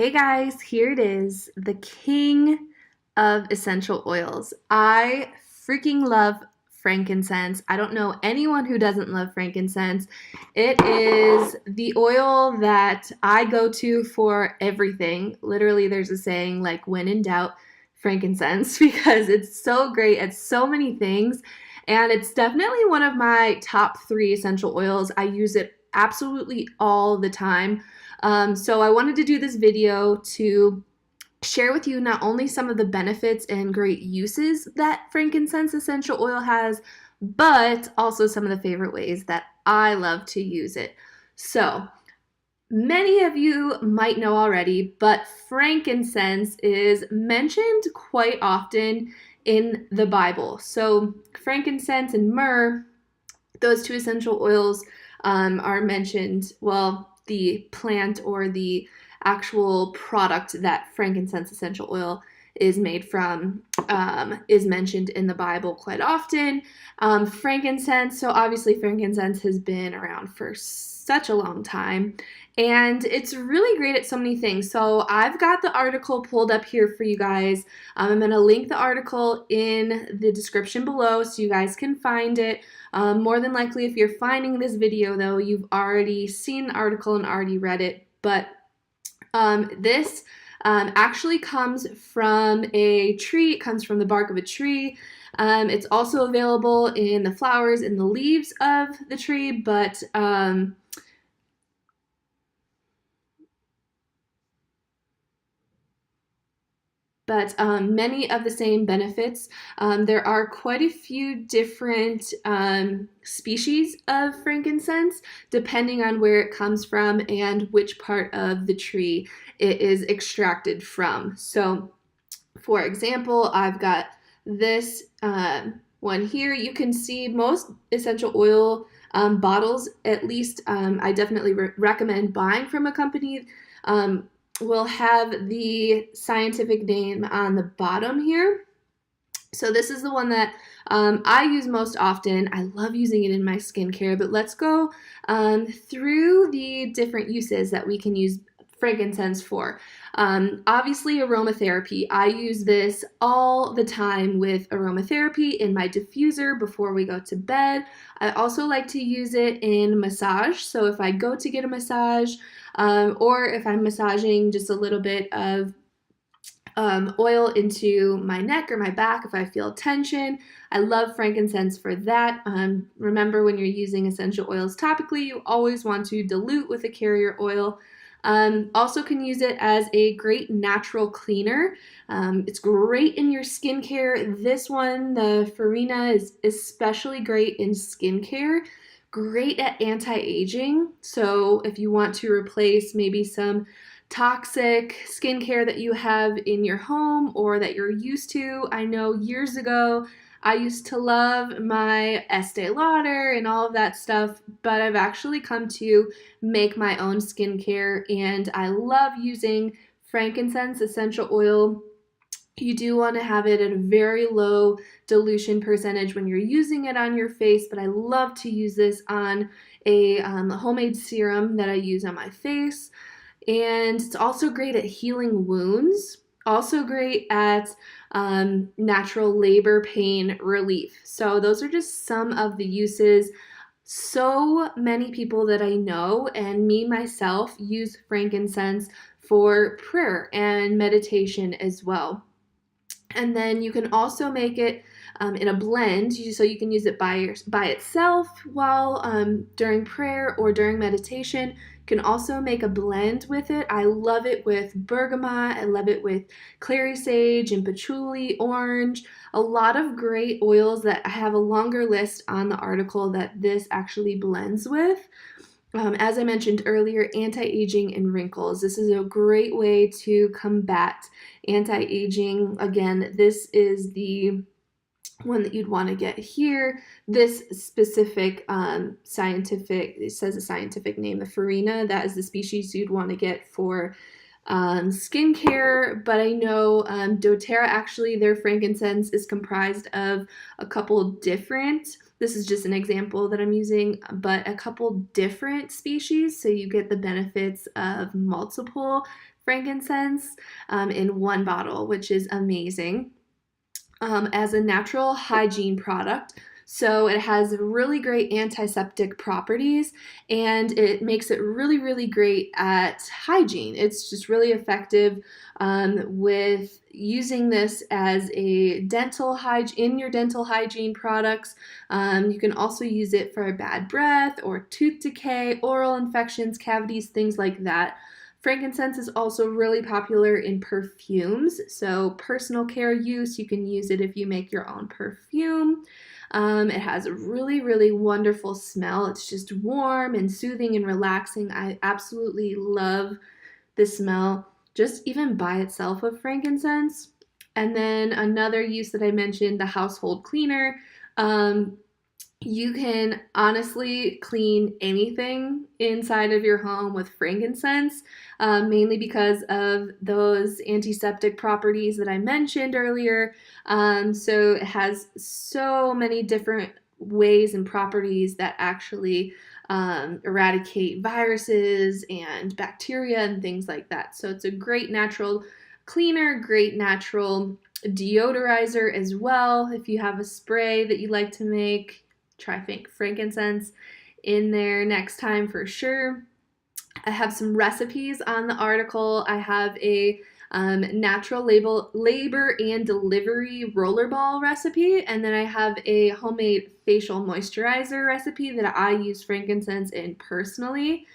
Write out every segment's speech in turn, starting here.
Hey guys, here it is, the king of essential oils. I freaking love frankincense. I don't know anyone who doesn't love frankincense. It is the oil that I go to for everything. Literally, there's a saying like, when in doubt, frankincense, because it's so great at so many things. And it's definitely one of my top three essential oils. I use it absolutely all the time. So I wanted to do this video to share with you not only some of the benefits and great uses that frankincense essential oil has, but also some of the favorite ways that I love to use it. So many of you might know already, but frankincense is mentioned quite often in the Bible. So frankincense and myrrh, those two essential oils are mentioned, well, the plant or the actual product that frankincense essential oil is made from is mentioned in the Bible quite often. Frankincense, so obviously frankincense has been around for such a long time, and it's really great at so many things. So I've got the article pulled up here for you guys. I'm going to link the article in the description below so you guys can find it. More than likely, if you're finding this video, though, you've already seen the article and already read it. But this actually comes from a tree. It comes from the bark of a tree. It's also available in the flowers and the leaves of the tree, but many of the same benefits. There are quite a few different species of frankincense, depending on where it comes from and which part of the tree it is extracted from. So, for example, I've got this one here. You can see most essential oil bottles, at least I definitely recommend buying from a company will have the scientific name on the bottom here. So this is the one that I use most often. I love using it in my skincare, but let's go through the different uses that we can use frankincense for. Obviously, aromatherapy. I use this all the time with aromatherapy in my diffuser before we go to bed. I also like to use it in massage. So if I go to get a massage, or if I'm massaging just a little bit of oil into my neck or my back if I feel tension. I love frankincense for that. Remember, when you're using essential oils topically, you always want to dilute with a carrier oil. Also can use it as a great natural cleaner. It's great in your skincare. This one, the Farina, is especially great in skincare. Great at anti-aging. So if you want to replace maybe some toxic skincare that you have in your home or that you're used to. I know years ago I used to love my Estee Lauder and all of that stuff, but I've actually come to make my own skincare, and I love using frankincense essential oil. You do want to have it at a very low dilution percentage when you're using it on your face, but I love to use this on a homemade serum that I use on my face. And it's also great at healing wounds, also great at natural labor pain relief. So those are just some of the uses. So many people that I know, and me myself, use frankincense for prayer and meditation as well. And then you can also make it in a blend, so you can use it by itself while during prayer or during meditation. You can also make a blend with it. I love it with bergamot. I love it with clary sage and patchouli, orange. A lot of great oils that I have a longer list on the article that this actually blends with. As I mentioned earlier, anti-aging and wrinkles. This is a great way to combat anti-aging. Again, this is the one that you'd want to get here. This specific scientific, it says a scientific name, the Farina, that is the species you'd want to get for skincare. But I know doTERRA, actually, their frankincense is comprised of a couple different, this is just an example that I'm using, but a couple different species, so you get the benefits of multiple frankincense in one bottle, which is amazing, as a natural hygiene product. So it has really great antiseptic properties and it makes it really, really great at hygiene. It's just really effective with using this as a dental hygiene in your dental hygiene products. You can also use it for bad breath or tooth decay, oral infections, cavities, things like that. Frankincense is also really popular in perfumes, so personal care use. You can use it if you make your own perfume. It has a really, really wonderful smell. It's just warm and soothing and relaxing. I absolutely love the smell, just even by itself of frankincense. And then another use that I mentioned, the household cleaner. You can honestly clean anything inside of your home with frankincense, mainly because of those antiseptic properties that I mentioned earlier. So it has so many different ways and properties that actually eradicate viruses and bacteria and things like that. So it's a great natural cleaner, great natural deodorizer as well. If you have a spray that you like to make, try frankincense in there next time for sure. I have some recipes on the article. I have a natural labor and delivery rollerball recipe, and then I have a homemade facial moisturizer recipe that I use frankincense in personally.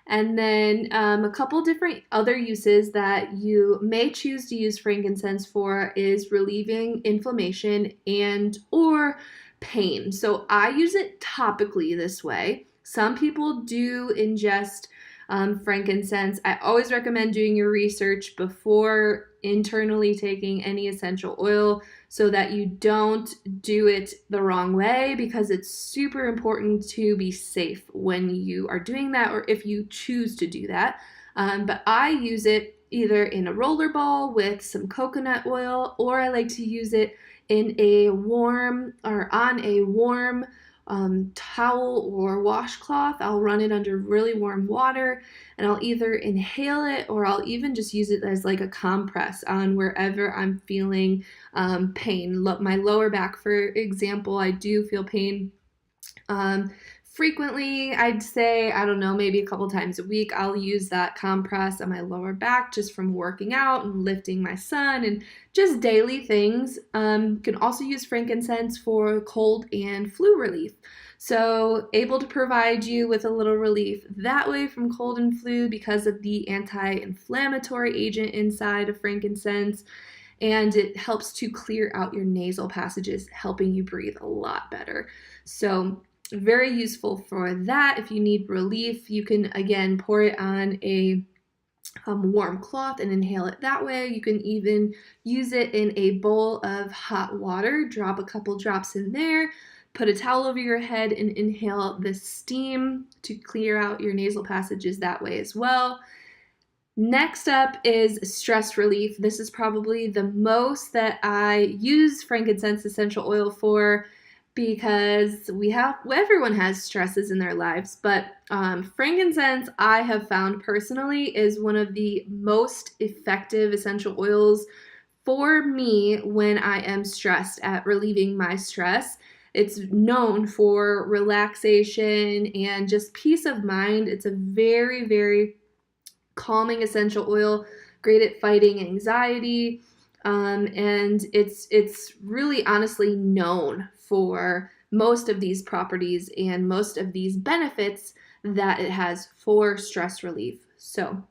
And then a couple different other uses that you may choose to use frankincense for is relieving inflammation and or pain. So I use it topically this way. Some people do ingest frankincense. I always recommend doing your research before internally taking any essential oil so that you don't do it the wrong way, because it's super important to be safe when you are doing that or if you choose to do that. But I use it either in a roller ball with some coconut oil, or I like to use it in a warm or on a warm towel or washcloth. I'll run it under really warm water and I'll either inhale it or I'll even just use it as like a compress on wherever I'm feeling pain. My lower back, for example, I do feel pain frequently. I'd say, I don't know, maybe a couple times a week, I'll use that compress on my lower back just from working out and lifting my son and just daily things. Can also use frankincense for cold and flu relief. So able to provide you with a little relief that way from cold and flu because of the anti-inflammatory agent inside of frankincense. And it helps to clear out your nasal passages, helping you breathe a lot better. So very useful for that. If you need relief, you can again pour it on a warm cloth and inhale it that way. You can even use it in a bowl of hot water, drop a couple drops in there, put a towel over your head and inhale the steam to clear out your nasal passages that way as well. Next up is stress relief. This is probably the most that I use frankincense essential oil for, because everyone has stresses in their lives, but frankincense, I have found personally, is one of the most effective essential oils for me when I am stressed, at relieving my stress. It's known for relaxation and just peace of mind. It's a very, very calming essential oil, great at fighting anxiety. And it's really honestly known for most of these properties and most of these benefits that it has for stress relief. So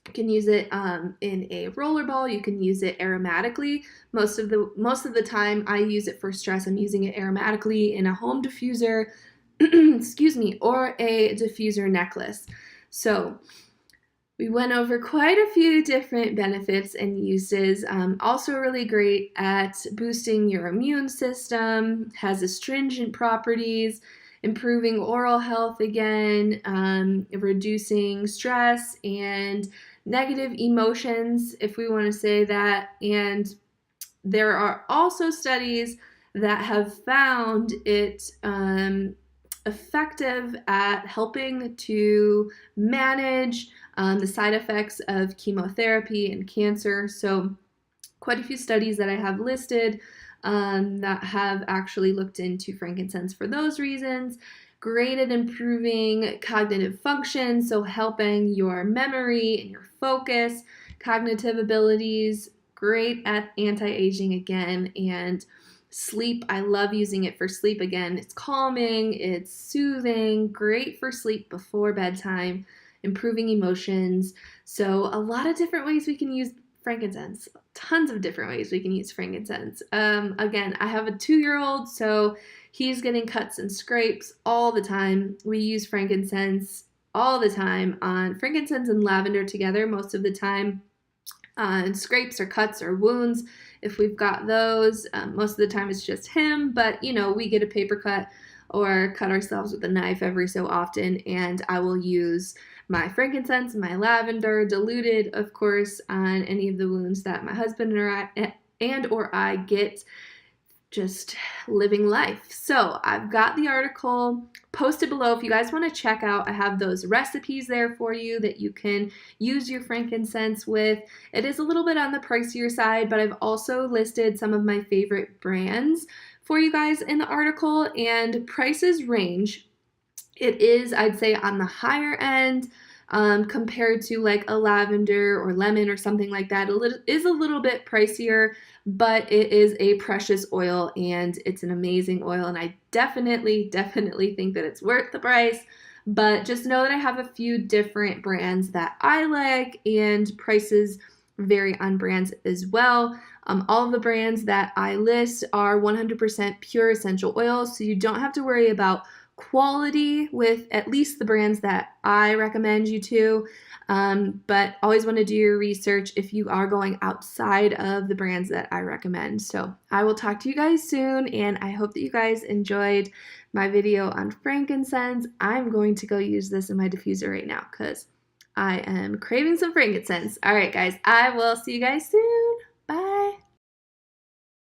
you can use it in a roller ball. You can use it aromatically. Most of the time I use it for stress. I'm using it aromatically in a home diffuser, excuse me, or a diffuser necklace. So we went over quite a few different benefits and uses. Also really great at boosting your immune system, has astringent properties, improving oral health again, reducing stress and negative emotions, if we want to say that. And there are also studies that have found it effective at helping to manage the side effects of chemotherapy and cancer. So quite a few studies that I have listed that have actually looked into frankincense for those reasons. Great at improving cognitive function, so helping your memory and your focus, cognitive abilities. Great at anti-aging again, and sleep. I love using it for sleep again. It's calming, it's soothing, great for sleep before bedtime, improving emotions. So a lot of different ways we can use frankincense. Tons of different ways we can use frankincense. Again, I have a 2-year-old, so he's getting cuts and scrapes all the time. We use frankincense all the time on frankincense and lavender together most of the time on scrapes or cuts or wounds. If we've got those, most of the time it's just him, but we get a paper cut or cut ourselves with a knife every so often, and I will use my frankincense, my lavender, diluted, of course, on any of the wounds that my husband or I get just living life. So I've got the article posted below if you guys want to check out. I have those recipes there for you that you can use your frankincense with. It is a little bit on the pricier side, but I've also listed some of my favorite brands for you guys in the article, and prices range. It is, I'd say, on the higher end compared to like a lavender or lemon or something like that. It is a little bit pricier, but it is a precious oil and it's an amazing oil, and I definitely think that it's worth the price. But just know that I have a few different brands that I like, and prices vary on brands as well. All of the brands that I list are 100% pure essential oils, so you don't have to worry about quality with at least the brands that I recommend you to. But always want to do your research if you are going outside of the brands that I recommend. So I will talk to you guys soon, and I hope that you guys enjoyed my video on frankincense. I'm going to go use this in my diffuser right now because I am craving some frankincense. All right, guys, I will see you guys soon.